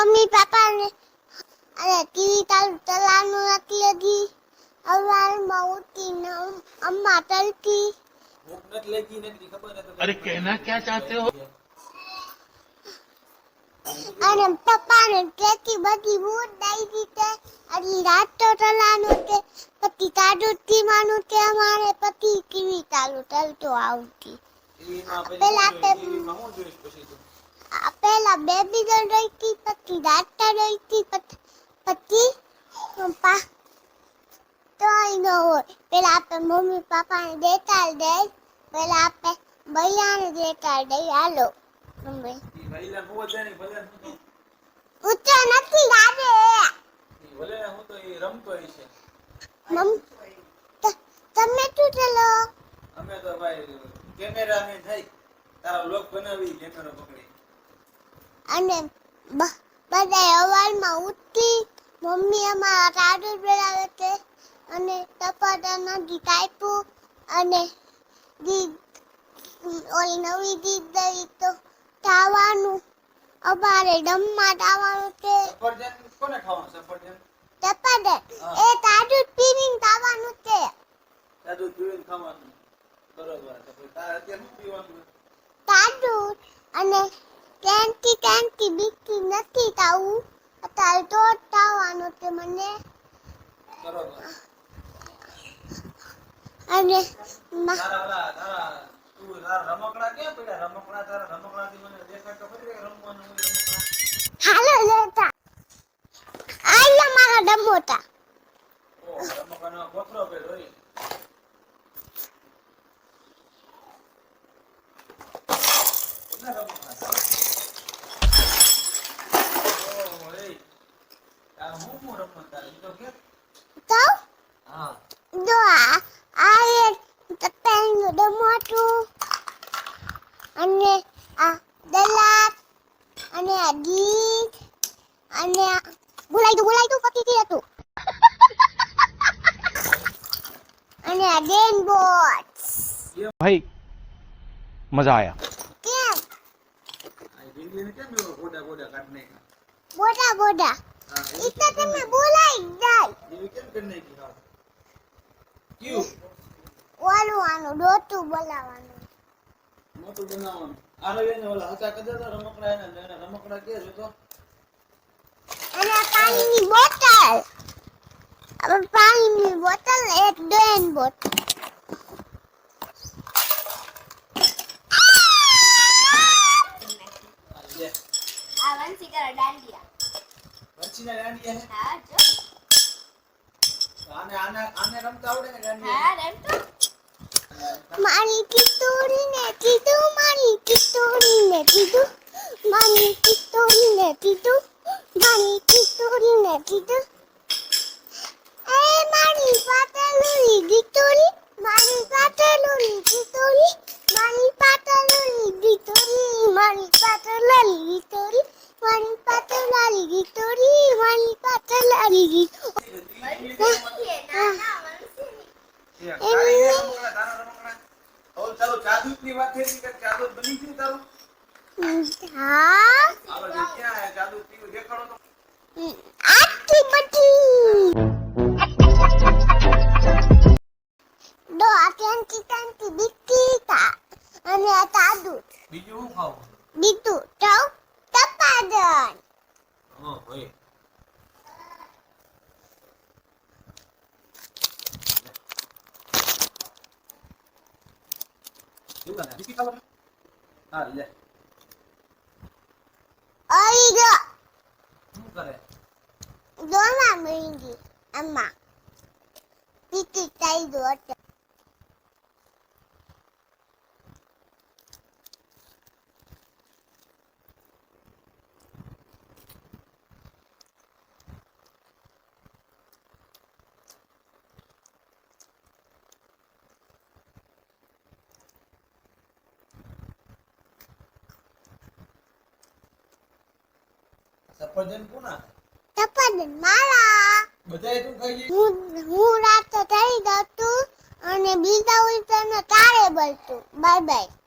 Mummy પપ્પાને અરે TV ચલાવવાનું નથી હજી અવારમાં ઉઠીને અમ્મા તલકી अरे कहना क्या चाहते हो? અને પપ્પાને કેટલી બધી બૂટ દઈ દીધી હજી રાત તો ચલાવવાનું છે પછી ચાલુ થીવાનું છે અમારે પછી ટીવી ચાલતો આવતી પેલા બેબી ગર્લ રહી હતી પછી ડાક્ટર રહી હતી પછી પપ્પા તો ન હોય પેલા આપણે મમ્મી પપ્પાને દેતા દે પેલા આપણે ભૈયાને દેતા દે હાલો મમ્મી ઊંચો નથી લાગે તમે શું ચલો અમે તો ભાઈ કેમેરામેન થઈ તારા વ્લોગ બનાવી કેમેરો પકડી અને બધા અવારમાં ઉઠી મમ્મી અમારા કાઢુ બનાવે છે અને ટપાટાના ગીત આપ્યું અને ઓલી નવી ગીત દઈ તો ખાવાનું અમારે ડમમાં ખાવાનું છે સફરજન કોને ખાવાનું સફરજન ટપાટે એ કાઢુ પીવીને ખાવાનું છે સાદું પીવીને ખાવાનું બરોબર તો તારે અત્યારે શું પીવાનું કાઢુ અને કેન્ટી બીકી નથી ખાવું અત્યારે તો ખાવાનું છે મને બરોબર અને તારા તું રમકડા ક્યાં પડ્યા રમકડા તારા રમકડાથી મને દેખાડ તો ખરી રમવાનું હોય રમકડા હાલો લેતા આયા મારા ડમોટા ઓ રમકડાનો કોથળો પેલો હોય કેટલા રમકડા ઓ હે આ હું રમતા ઈ તો કે તો હા જો આ તપેનું ડમોટું અને આ દલાત અને આ ગીત અને બોલાઈ તું પકી ગઈ હતું અને આ ગેમ બોટ્સ भाई मजा आया. કેમ આ વીંગલીને કેમ એવો ગોડા ગોડા કાઢ નાખ્યા બોડા હા ઈ તો તમે બોલાઈ જાય એવી કેમ કરી નાખી હા ક્યું ઓલું આનું ડોટું બોલાવાનું મોટું બનાવવાનું આનો એને ઓલા હસા કદા તો રમકડા એને રમકડા કે છે તો અને આ પાણીની બોટલ હવે પાણીની બોટલ એક ડેન બોટલ લે આ વંશી કરે દાંડિયા વચ્ચીના ગાંડિયા હા જો આને રમતા આવડે ને ગાંડિયા હા રમતો મારી પિસ્તોલીને કીધું મારી પિસ્તોલીને કીધું મારી પિસ્તોલીને કીધું મારી પિસ્તોલીને કીધું એ મારી પાતળુરી ગીતોરી મારી પાતળુરી ગીતોરી મારી પાતળુરી ગીતોરી મારી પાતળુરી ગીતોરી મારી પાતળુરી ગીતોરી મારી પાતળુરી ગીતોરી વંશી ના ના વંશી ચાલો જાદુની વાત થઈ કે જાદુ બની ગયું તારું હા આપણે ક્યાં જાદુ પીવું દેખાડો તો આટલી બધી દો આટલી બિકીતા અને આ તાદુ બીજું શું ખાવું બીટુ તો તપાદન હા ભાઈ શું કરે બીજી ખાવ હા લે ઓઈ ગો શું કરે દોમાં મેંગી અમ્મા બીટી તાઈ દો સફરજન કોના તપાદન મારા બધાય તું ખાઈ લે હું રાત થઈ ગયું અને બીજા ઉલટાનો તારે બોલતું બાય બાય